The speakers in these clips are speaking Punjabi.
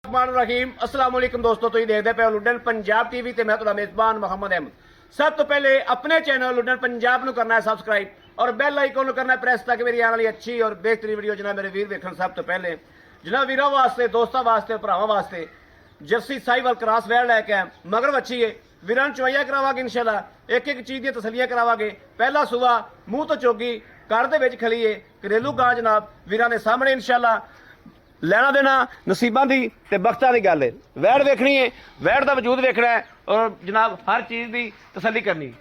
रहीम अस्सलाम वालेकुम दोस्तों, तुम देखते पे लुडन पंजाब टीवी ते मैं तुहाडा मेजबान मोहम्मद अहमद। सब तो पहले अपने चैनल लुडन पंजाब नूं करना है सबसक्राइब और बैल आइकन करना है प्रेस ताकि मेरी आने वाली अच्छी और बेहतरीन वीडियो जनाब मेरे वीर देखन। सब तो पहले जनाब वीरों वास्ते, दोस्तों वास्ते, भरावां वास्ते जर्सी साहिवाल क्रॉस वैल लैके आए मगर बच्ची है वीरान चुवाइया करावांगे इंशाल्लाह। एक एक चीज़ दी तसलियां करावांगे। पहला सुबह मूँह तो चोगी घर दे विच खली है घरेलू गां जनाब वीरां दे सामने इंशाल्लाह। ਲੈਣਾ ਦੇਣਾ ਨਸੀਬਾਂ ਦੀ ਤੇ ਬਖਤਾਂ ਦੀ ਗੱਲ ਹੈ। ਵੈੜ ਵੇਖਣੀ ਹੈ, ਵੈੜ ਦਾ ਵਜੂਦ ਵੇਖਣਾ ਹੈ ਔਰ ਜਨਾਬ ਹਰ ਚੀਜ਼ ਦੀ ਤਸੱਲੀ ਕਰਨੀ।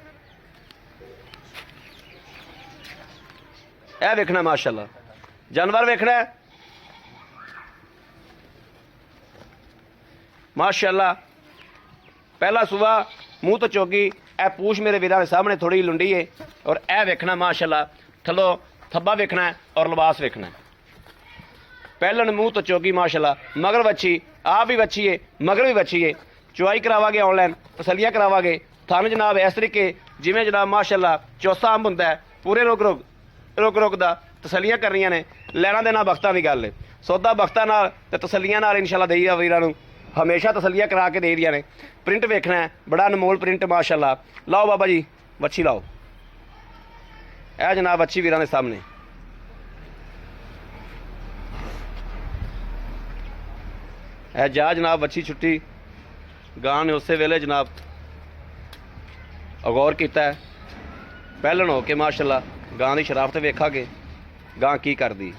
ਇਹ ਵੇਖਣਾ ਮਾਸ਼ਾਅੱਲਾ ਜਾਨਵਰ ਵੇਖਣਾ ਹੈ ਮਾਸ਼ਾਅੱਲਾ। ਪਹਿਲਾ ਸੁਬਾ ਮੂੰਹ ਤੋਂ ਚੋਗੀ ਇਹ ਪੂਛ ਮੇਰੇ ਵੀਰਾਂ ਦੇ ਸਾਹਮਣੇ ਥੋੜੀ ਲੁੰਡੀ ਹੈ ਔਰ ਇਹ ਵੇਖਣਾ ਮਾਸ਼ਾਅੱਲਾ ਥੱਲੋਂ ਥੱਬਾ ਵੇਖਣਾ और लिबास वेखना। पहलन मूँह तो चौकी माशाल्लाह। मगर बच्ची आप भी बच्ची है मगर भी बच्ची है। चुवाई करावागे ऑनलाइन तसलियाँ करावागे थानू जनाब इस तरीके जिमें जनाब माशाल्लाह चौसा अंब होंदा है पूरे रुक रुक दा तसलियाँ करनियां ने। लैना देना बख्तां दी गल है। सौदा बख्तां नाल ते तसलियाँ नाल इंशाल्लाह देई आ वीरां नू हमेशा तसलियाँ करा के दे दियां ने। प्रिंट वेखना है बड़ा अनमोल प्रिंट माशाल्लाह। लाओ बाबा जी बच्ची लाओ। ए जनाब बच्ची वीरां दे सामने है जा जनाब। बच्ची छुट्टी गां ने उस वेले जनाब अगौर किया है पहलन हो के माशाल्लाह गां की शराफत वेखा के गां की करदी।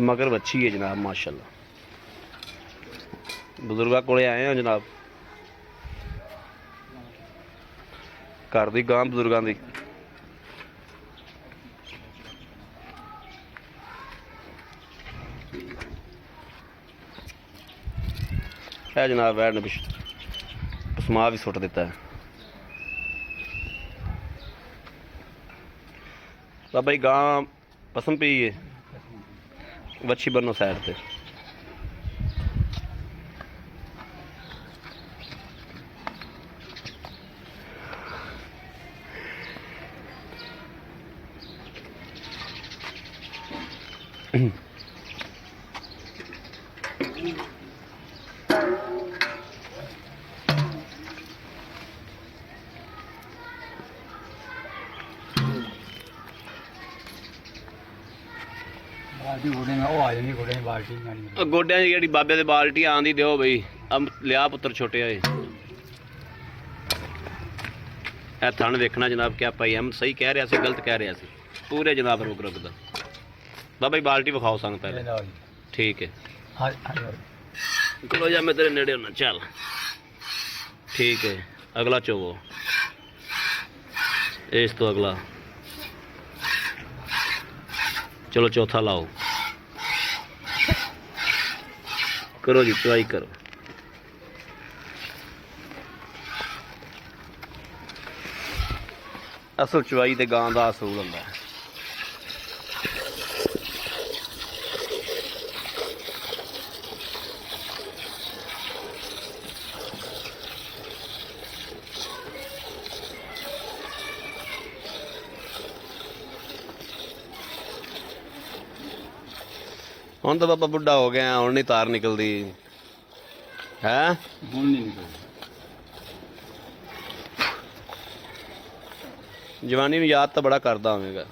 मगर बच्ची है जनाब माशाल्लाह। बुजुर्गा कोले आए हैं जनाब घर दी गां बुजुर्गां दी। है जनाब वैड ने पसमा भी सुट दिता है। बाबा जी गां पसम पी है वच्छी बनो साइड पे। गोडिया जी बाबे दे बाल्टी आंदी दिओ बई अब लिया पुत्र छोटे होए। ए थन देखना जनाब क्या भाई हम सही कह रहा सी गलत कह रहा सी पूरे जनाब रुक रुक दा। बाबा जी बाल्टी विखाओ संग पहले। ठीक है चलो जा मैं तेरे नेड़े होना चल। ठीक है अगला चोवो इस तो अगला चलो चौथा लाओ। करो जी चुवाई करो। असल चुवाई ते गां दा असूल हुंदा है। हुण तो बाबा बुढ़ा हो गया हुण नहीं तार निकलती है। हुण नहीं निकलती। जवानी में याद तो बड़ा करता होगा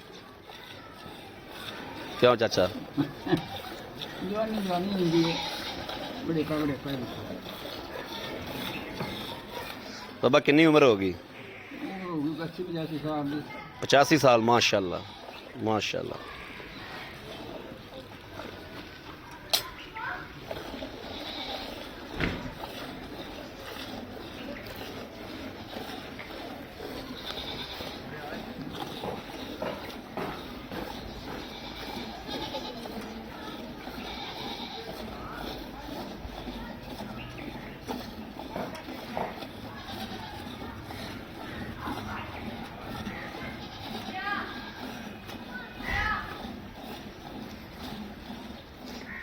क्यों चाचा? बाबा कितनी उम्र होगी? 85 साल माशाल्लाह माशाल्लाह।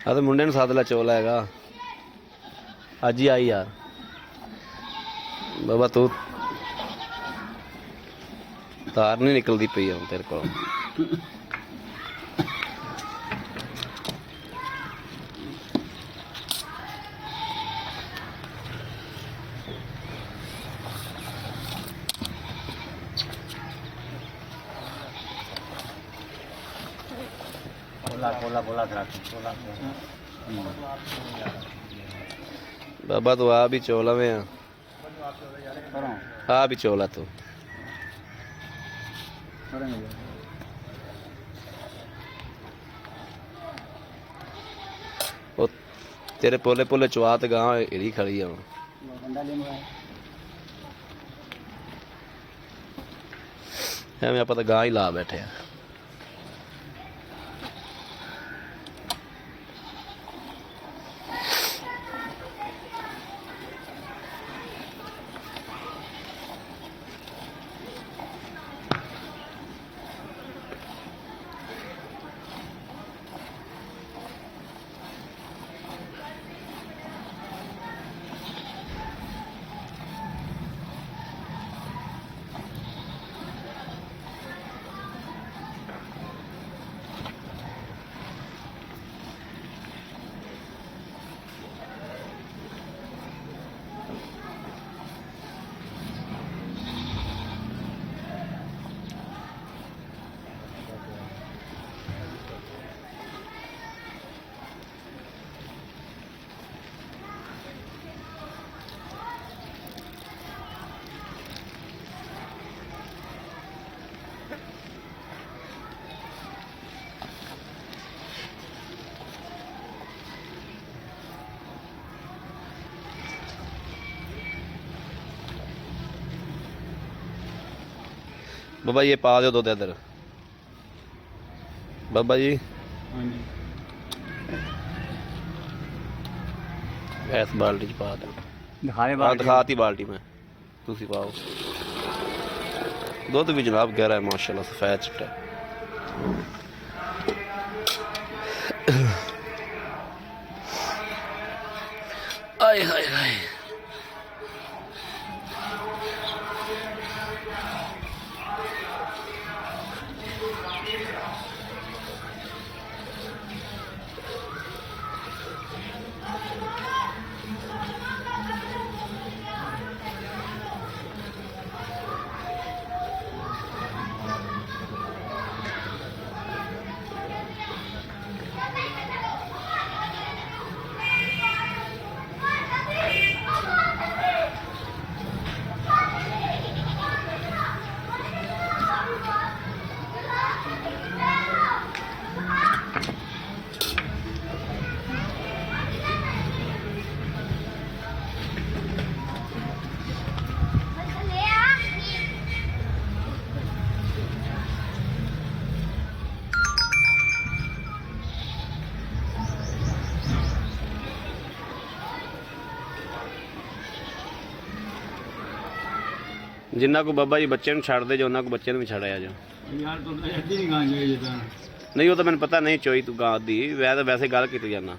ਆ ਤੇ ਮੁੰਡੇ ਨੂੰ ਸੱਦ ਲੈ, ਚੋਲਾ ਹੈਗਾ ਅੱਜ ਹੀ ਆਈ ਯਾਰ। ਬਾਬਾ ਤੂੰ ਤਾਰ ਨਹੀਂ ਨਿਕਲਦੀ ਪਈ ਹੁਣ ਤੇਰੇ ਕੋਲ। बाबा तो आ भी चोला में आ भी चोला तो ओ तेरे पोले पोले चुआत गांव एड़ी खड़ी है मैं आप गां ही ला बैठे हैं। बाबा ये पा दो दूध इधर बाबा जी। इस बाल्टी च पा दो। दिखाती बाल्टी में तुसी पाओ। दुध भी जनाब गहरा है माशाल्लाह, सफेद चिट्टा। आए हाय हाय जिन्ना को बाबा जी बच्चे छड़ दे जो उन्ना को बच्चे भी छड़ाया जो यार तो नहीं वो तो मैंने पता नहीं चोई तू गां दी वैसे गल की जाना।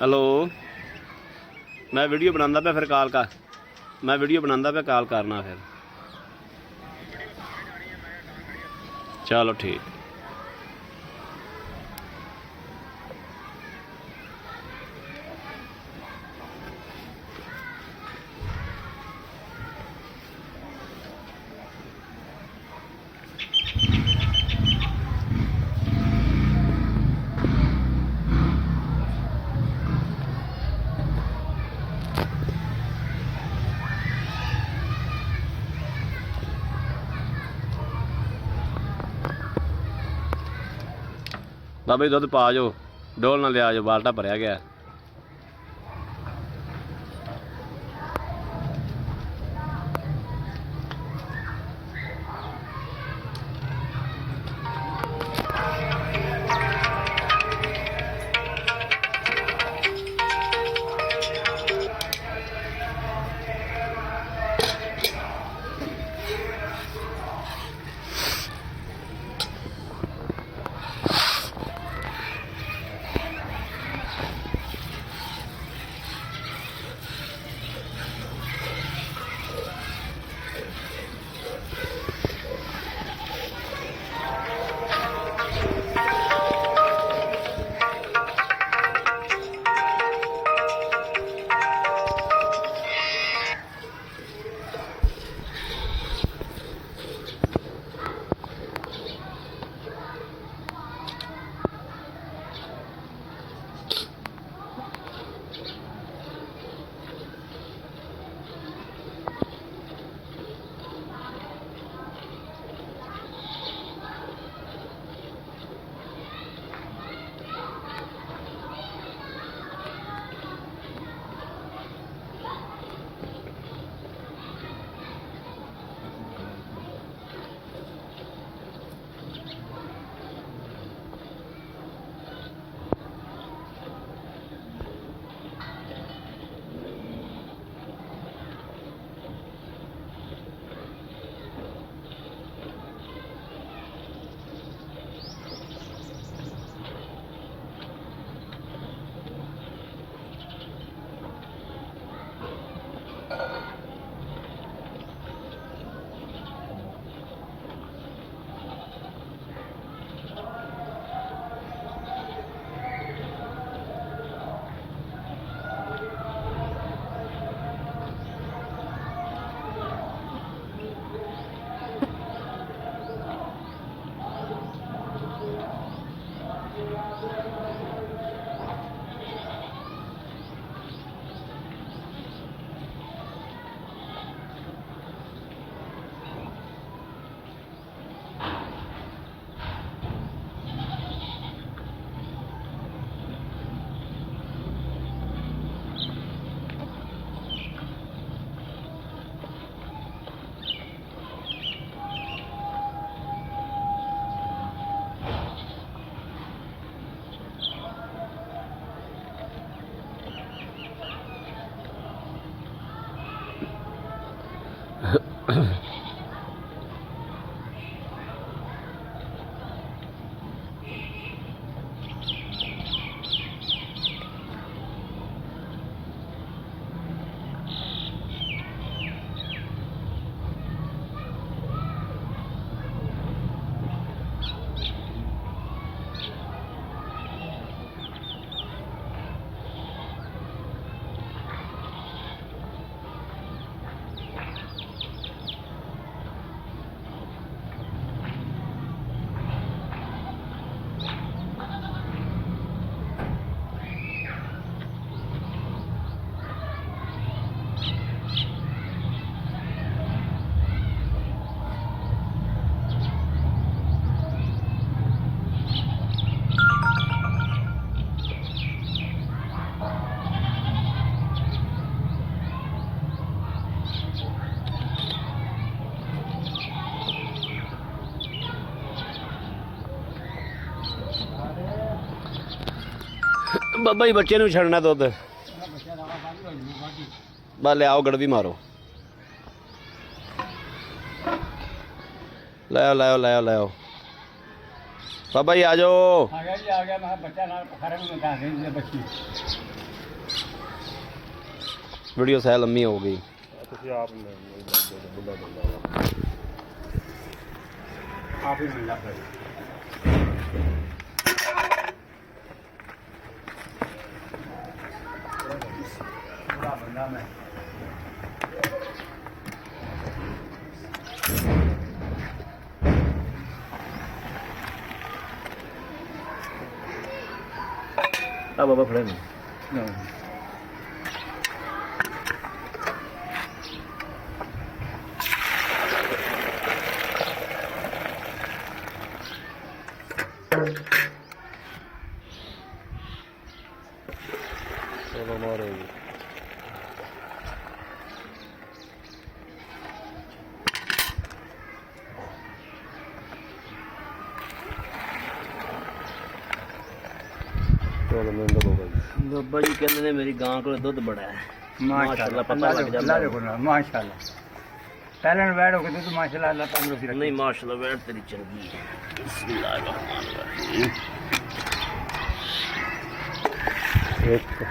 हेलो मैं वीडियो बनांदा पे फिर कॉल कर मैं वीडियो बनांदा पे कॉल करना फिर चलो ठीक। ਬਾਬਾ ਜੀ ਦੁੱਧ ਪਾ ਜਾਓ, ਡੋਲ ਨਾ ਲਿਆ ਜਾਓ, ਬਾਲਟਾ ਭਰਿਆ ਗਿਆ। ਬਾਬਾ ਜੀ ਬੱਚੇ ਨੂੰ ਛੱਡਣਾ ਦੁੱਧ ਬਸ ਲਿਆਓ ਗੜਵੀ ਮਾਰੋ ਲੈ ਆਓ ਬਾਬਾ ਜੀ ਆ ਜਾਓ ਆ ਗਿਆ ਜੀ ਆ ਗਿਆ ਮੈਂ ਬੱਚਾ ਨਾਲ ਪਖਾਰੇ ਨੂੰ ਦੱਸ ਦੇ ਬੱਚੀ ਵੀਡੀਓ ਸਹਿ ਲੰਮੀ ਹੋ ਗਈ ਤੁਸੀਂ ਆਪ ਬੁੱਲਾ ਆਪ ਹੀ ਮਿਲਣਾ ਫਿਰ ਬੜਾ ਬੰਦਾ ਮੈਂ ਆ ਬਾਬਾ ਫੜੇ ਨੂੰ ਕਹਿੰਦੇ ਨੇ ਬਾਬਾ ਜੀ ਬਾਬਾ ਜੀ ਕਹਿੰਦੇ ਨੇ ਮੇਰੀ ਗਾਂ ਕੋਲ ਦੁੱਧ ਬੜਾ ਹੈ ਮਾਸ਼ਾਅੱਲਾ ਪਤਾ ਲੱਗ ਜਾਂਦਾ ਅੱਲਾ ਦੇ ਮਾਸ਼ਾਅੱਲਾ ਪਹਿਲਾਂ ਬੈਠੋ ਕਿ ਤੂੰ ਮਾਸ਼ਾਅੱਲਾ ਅੱਲਾ ਤੰਦਰੁਸਤੀ ਰੱਖੇ ਨਹੀਂ ਮਾਸ਼ਾਅੱਲਾ ਵੈਟ ਤੇਰੀ ਚੰਗੀ ਹੈ ਬਿਸਮਿਲ੍ਲਾਹਿਰਰਹਿਮਾਨਿਰਰਹੀਮ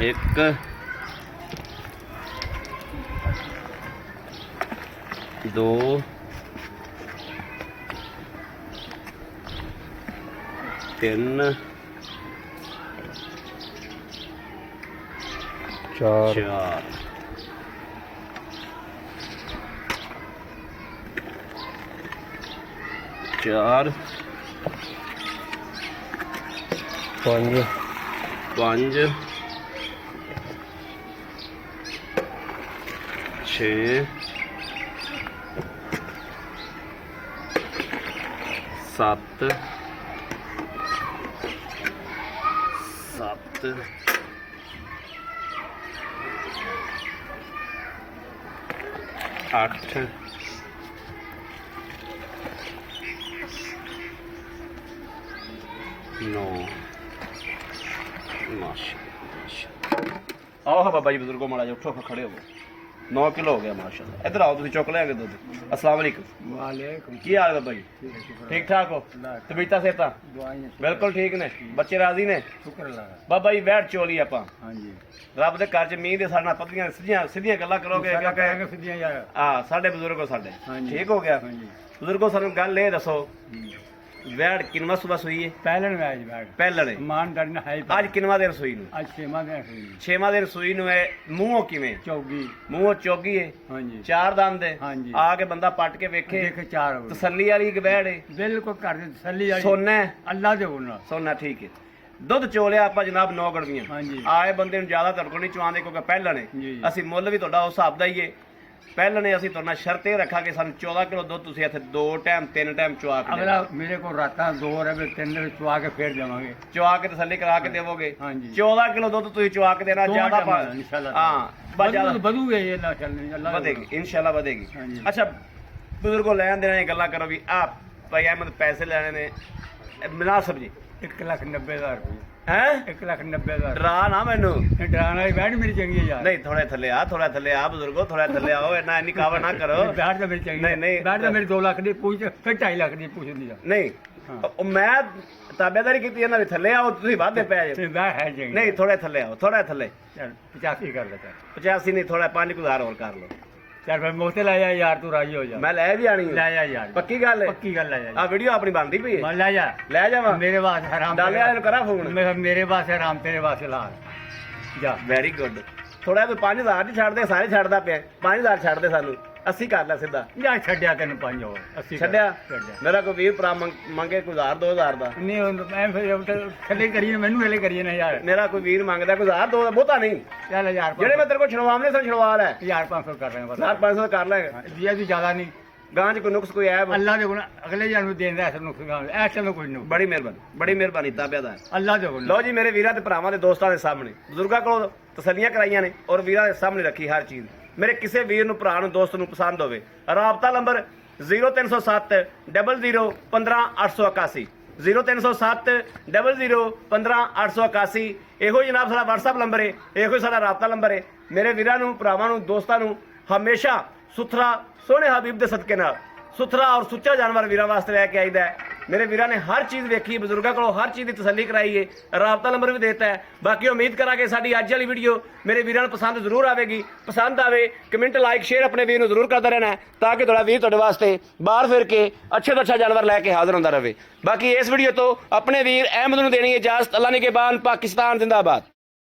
ਇੱਕ ਦੋ ਤਿੰਨ ਚਾਰ ਚਾਰ ਚਾਰ ਪੰਜ ਪੰਜ ਛੇ ਸੱਤ ਸੱਤ ਅੱਠ ਨੌ ਆਓ ਹਾਂ ਬਾਬਾ ਜੀ ਬਜ਼ੁਰਗੋ ਮਾੜਾ ਜਿਹਾ ਉੱਠੋ ਖੜੇ ਹੋਵੋ 9 ਕਿਲੋ ਹੋ ਗਿਆ ਮਾਸ਼ਾਅੱਲਾ ਇੱਧਰ ਆਓ ਤੁਸੀਂ ਚੁੱਕ ਲਿਆ ਕੇ ਦੁੱਧ ਅਸਲਾਮ ਵਾਲੇਕੁਮ ਵਾਲੇਕੁਮ ਕੀ ਹਾਲ ਹੈ ਬਾਬਾ ਜੀ ਠੀਕ ਠਾਕ ਹੋ ਤਬੀਅਤਾਂ ਸਿਹਤਾਂ ਦੁਆਈਆਂ ਬਿਲਕੁਲ ਠੀਕ ਨੇ ਬੱਚੇ ਰਾਜ਼ੀ ਨੇ ਸ਼ੁਕਰ ਅੱਲਾ ਬਾਬਾ ਜੀ ਬੈਠ ਚੋਲੀ ਆਪਾਂ ਹਾਂਜੀ ਰੱਬ ਦੇ ਘਰ ਚ ਮੀਂਹ ਦੇ ਸਾਡੇ ਨਾਲ ਪਤਲੀਆਂ ਸਿੱਧੀਆਂ ਸਿੱਧੀਆਂ ਗੱਲਾਂ ਕਰੋਗੇ ਸਾਡਾ ਕਹਾਂਗੇ ਸਿੱਧੀਆਂ ਯਾਰ ਆ ਸਾਡੇ ਬਜ਼ੁਰਗੋ ਸਾਡੇ ਹਾਂਜੀ। ਠੀਕ ਹੋ ਗਿਆ ਹਾਂਜੀ ਬਜ਼ੁਰਗੋ ਸਾਨੂੰ ਗੱਲ ਇਹ ਦੱਸੋ ਵੈੜ ਕਿੰਨਵਾ ਸੁਬਾ ਸੂਈ ਹੈ ਪਹਿਲਾਂ ਮੈਚ ਬੈਠ ਪਹਿਲਣੇ ਇਮਾਨਦਾਰੀ ਨਾਲ ਹੈ ਅੱਜ ਕਿੰਨਵਾ ਦਿਨ ਸੂਈ ਨੂੰ ਅੱਜ ਛੇਵਾਂ ਦਿਨ ਹੋਈ ਛੇਵਾਂ ਦਿਨ ਸੂਈ ਨੂੰ ਹੈ ਮੂੰਹੋਂ ਕਿਵੇਂ ਚੌਗੀ ਮੂੰਹੋਂ ਚੋਗੀ ਹੈ ਹਾਂਜੀ ਚਾਰ ਦੰਦ ਹੈ ਹਾਂਜੀ। ਆ ਕੇ ਬੰਦਾ ਪੱਟ ਕੇ ਵੇਖੇ ਦੇਖ ਚਾਰ ਹੋ ਗਏ। ਤਸੱਲੀ ਵਾਲੀ ਇੱਕ ਵੈੜ ਹੈ ਬਿਲਕੁਲ ਘਰ ਦੀ ਤਸੱਲੀ ਵਾਲੀ ਸੋਨਾ ਹੈ ਅੱਲਾ ਦੇ ਬੋਲਣਾ ਸੋਨਾ ਠੀਕ ਹੈ ਦੁੱਧ ਚੋਲਿਆ ਆਪਾਂ ਜਨਾਬ 9 ਗੜਵੀਆਂ ਹਾਂਜੀ। ਆਏ ਬੰਦੇ ਨੂੰ ਜ਼ਿਆਦਾ ਤੜਕੋ ਨਹੀਂ ਚਵਾਉਂਦੇ ਕਿਉਂਕਿ ਪਹਿਲਣੇ ਜੀ। ਅਸੀਂ ਮੁੱਲ ਵੀ ਤੁਹਾਡਾ ਉਸ ਹਿਸਾਬ ਦਾ ਹੀ ਹੈ ਪਹਿਲਣੇ ਅਸੀਂ ਤੁਹਾਡਾ ਸ਼ਰਤ ਇਹ ਰੱਖਾਂਗੇ ਸਾਨੂੰ 14 ਕਿਲੋ ਦੁੱਧ ਤੁਸੀਂ ਇੱਥੇ 2 ਟਾਈਮ 3 ਟਾਈਮ ਚਵਾ ਕੇ ਅਗਲਾ ਮੇਰੇ ਕੋਲ ਰਾਤਾਂ 2 ਰਵੇ 3 ਰਵੇ ਚਵਾ ਕੇ ਫੇਰ ਦੇਵਾਂਗੇ ਚਵਾ ਕੇ ਤਸੱਲੀ ਕਰਾ ਕੇ ਦੇਵੋਗੇ ਹਾਂਜੀ। 14 ਕਿਲੋ ਦੁੱਧ ਤੁਸੀਂ ਚਵਾ ਕੇ ਦੇਣਾ ਜ਼ਿਆਦਾ ਇਨਸ਼ਾਅੱਲਾ ਹਾਂ ਬਸ ਜ਼ਿਆਦਾ ਵਧੂਗੇ ਇਹ ਅੱਲਾ ਚੱਲਣੀ ਅੱਲਾ ਵਧੇਗੀ ਇਨਸ਼ਾਅੱਲਾ ਵਧੇਗੀ ਹਾਂਜੀ। ਅੱਛਾ ਬਜ਼ੁਰਗੋ ਲੈਣ ਦੇਣ ਦੀਆਂ ਗੱਲਾਂ ਕਰੋ ਵੀ ਆ ਭਾਈ ਅਹਿਮਦ ਪੈਸੇ ਲੈਣੇ ਨੇ ਮੁਨਾਸਬ ਜੀ 1,90,000 ਰੁਪਏ ਹੈ 1,90,000 ਡਰਾ ਨਾ ਮੈਨੂੰ ਇਹ ਡਰਾਣ ਵਾਲੀ ਬੈਠ ਮੇਰੀ ਚੰਗੀ ਹੈ ਯਾਰ ਨਹੀਂ ਥੋੜਾ ਥੱਲੇ ਆ ਥੋੜਾ ਥੱਲੇ ਆ ਬਜ਼ੁਰਗੋ ਥੋੜਾ ਥੱਲੇ ਆਓ ਇੰਨੀ ਕਾਵਾ ਨਾ ਕਰੋ ਬੈਠ ਤਾਂ ਮੇਰੀ ਚੰਗੀ ਨਹੀਂ, ਨਹੀਂ। ਬੈਠ ਤਾਂ ਮੇਰੀ 2 ਲੱਖ ਦੀ ਪੁੱਛ ਫਿਰ 2.5 ਲੱਖ ਦੀ ਪੁੱਛਦੀ ਆ ਨਹੀਂ ਹਾਂ। ਉਹ ਮੈਂ ਤਾਬੇਦਾਰੀ ਕੀਤੀ ਇਹਨਾਂ ਵੀ ਥੱਲੇ ਆਓ ਤੁਸੀਂ ਵਾਧੇ ਪੈ ਜਾਓ ਤੇ ਬੈਠ ਹੈ ਚੰਗੀ ਨਹੀਂ ਥੋੜੇ ਥੱਲੇ ਆਓ ਥੋੜਾ ਥੱਲੇ ਚੱਲ 85 ਕਰ ਲੈ ਚੱਲ 85 ਨਹੀਂ ਥੋੜਾ 5000 ਹੋਰ ਕਰ ਲਓ ਚੱਲ ਫਿਰ ਮੋਤੇ ਲੈ ਜਾ ਯਾਰ ਤੂੰ ਰਾਜੀ ਹੋ ਜਾ ਮੈਂ ਲੈ ਵੀ ਆਣੀ ਲੈ ਜਾ ਯਾਰ ਪੱਕੀ ਗੱਲ ਹੈ ਪੱਕੀ ਗੱਲ ਲੈ ਜਾ ਆ ਵੀਡੀਓ ਆਪਣੀ ਬਣਦੀ ਪਈ ਹੈ ਮੈਂ ਲੈ ਜਾ ਲੈ ਜਾਵਾਂ ਮੇਰੇ ਵਾਸਤੇ ਹਰਾਮ ਡਾਲਿਆ ਇਹਨੂੰ ਕਰਾਂ ਫੋਨ ਮੇਰੇ ਵਾਸਤੇ ਹਰਾਮ ਤੇਰੇ ਵਾਸਤੇ ਲਾਲ ਜਾ ਵੈਰੀ ਗੁੱਡ ਥੋੜਾ ਕੋਈ 5000 ਹੀ ਛੱਡ ਦੇ ਸਾਰੇ ਛੱਡਦਾ ਪਿਆ 5000 ਛੱਡ ਦੇ ਸਾਨੂੰ 80 ਕਰ ਲੈ ਸਿੱਧਾ ਜਾ ਛੱਡਿਆ ਤੈਨੂੰ 5 ਹੋਰ 80 ਛੱਡਿਆ ਛੱਡਿਆ ਮੇਰਾ ਕੋਈ ਵੀਰ ਭਰਾ ਮੰਗੇ ਕੋਈ 1000 2000 ਦਾ ਨਹੀਂ ਮੈਂ ਫਿਰ ਥੱਲੇ ਕਰੀਏ ਮੈਨੂੰ ਵੇਲੇ ਕਰੀਏ ਨਾ ਯਾਰ ਮੇਰਾ ਕੋਈ ਵੀਰ ਮੰਗਦਾ ਕੋਈ 1000 2 ਬਹੁਤਾ ਨਹੀਂ ਚੱਲ ਯਾਰ ਜਿਹੜੇ ਮੈਂ ਤੇਰੇ ਕੋਲ ਛੜਵਾਉਣੇ ਸਨ ਛੜਵਾ ਲੈ 1500 ਕਰ ਰਹੇ ਹਾਂ 500 ਕਰ ਲੈ ਜੀ ਜੀ ਜ਼ਿਆਦਾ ਨਹੀਂ ਗਾਂ ਚ ਕੋਈ ਨੁਕਸ ਕੋਈ ਐਬ ਅੱਲਾ ਦੇ ਗੁਣ ਅਗਲੇ ਜਨ ਨੂੰ ਦੇਣ ਦਾ ਐਸਾ ਨੁਕਸਾਨ ਐਸਾ ਕੋਈ ਨਹੀਂ ਬੜੀ ਮਿਹਰਬਾਨੀ ਤਾਬਿਆਦਾਰ ਅੱਲਾ ਦੇ ਗੁਣ ਲਓ ਜੀ ਮੇਰੇ ਵੀਰਾਂ ਤੇ ਭਰਾਵਾਂ ਦੇ ਦੋਸਤਾਂ ਦੇ ਸਾਹਮਣੇ ਬਜ਼ੁਰਗਾਂ ਕੋਲੋਂ ਤਸੱਲੀਆਂ ਕਰਾਈਆਂ ਨੇ ਔਰ ਵੀਰਾਂ ਦੇ ਸਾਹਮਣੇ ਰੱਖੀ ਹਰ ਚੀਜ਼ ਮੇਰੇ ਕਿਸੇ ਵੀਰ ਨੂੰ ਭਰਾ ਨੂੰ ਦੋਸਤ ਨੂੰ ਪਸੰਦ ਹੋਵੇ ਰਾਬਤਾ ਨੰਬਰ 0307 00 15 881 0307 00 15 881 ਇਹੋ ਜਨਾਬ ਸਾਡਾ WhatsApp ਨੰਬਰ ਹੈ ਇਹੋ ਸਾਡਾ ਰਾਬਤਾ ਨੰਬਰ ਹੈ ਮੇਰੇ ਵੀਰਾਂ ਨੂੰ ਭਰਾਵਾਂ ਨੂੰ ਦੋਸਤਾਂ ਨੂੰ ਹਮੇਸ਼ਾ ਸੁਥਰਾ ਸੋਹਣੇ ਹਬੀਬ ਦੇ ਸਦਕੇ ਨਾਲ ਸੁਥਰਾ ਔਰ ਸੁੱਚਾ ਜਾਨਵਰ ਵੀਰਾਂ ਵਾਸਤੇ ਲੈ ਕੇ ਆਈਦਾ ਹੈ ਮੇਰੇ ਵੀਰਾਂ ਨੇ ਹਰ ਚੀਜ਼ ਵੇਖੀ ਬਜ਼ੁਰਗਾਂ ਕੋਲੋਂ ਹਰ ਚੀਜ਼ ਦੀ ਤਸੱਲੀ ਕਰਾਈ ਹੈ ਰਾਬਤਾ ਨੰਬਰ ਵੀ ਦਿੱਤਾ ਹੈ ਬਾਕੀ ਉਮੀਦ ਕਰਾਂਗੇ ਸਾਡੀ ਅੱਜ ਵਾਲੀ ਵੀਡੀਓ ਮੇਰੇ ਵੀਰਾਂ ਨੂੰ ਪਸੰਦ ਜ਼ਰੂਰ ਆਵੇਗੀ ਪਸੰਦ ਆਵੇ ਕਮੈਂਟ ਲਾਈਕ ਸ਼ੇਅਰ ਆਪਣੇ ਵੀਰ ਨੂੰ ਜ਼ਰੂਰ ਕਰਦਾ ਰਹਿਣਾ ਤਾਂ ਕਿ ਤੁਹਾਡਾ ਵੀਰ ਤੁਹਾਡੇ ਵਾਸਤੇ ਬਾਹਰ ਫਿਰ ਕੇ ਅੱਛੇ ਤੋਂ ਅੱਛਾ ਜਾਨਵਰ ਲੈ ਕੇ ਹਾਜ਼ਰ ਹੁੰਦਾ ਰਹੇ ਬਾਕੀ ਇਸ ਵੀਡੀਓ ਤੋਂ ਆਪਣੇ ਵੀਰ ਅਹਿਮਦ ਨੂੰ ਦੇਣੀ ਇਜਾਜ਼ਤ ਅੱਲਾ ਨਿਗਹਿਬਾਨ ਪਾਕਿਸਤਾਨ ਜ਼ਿੰਦਾਬਾਦ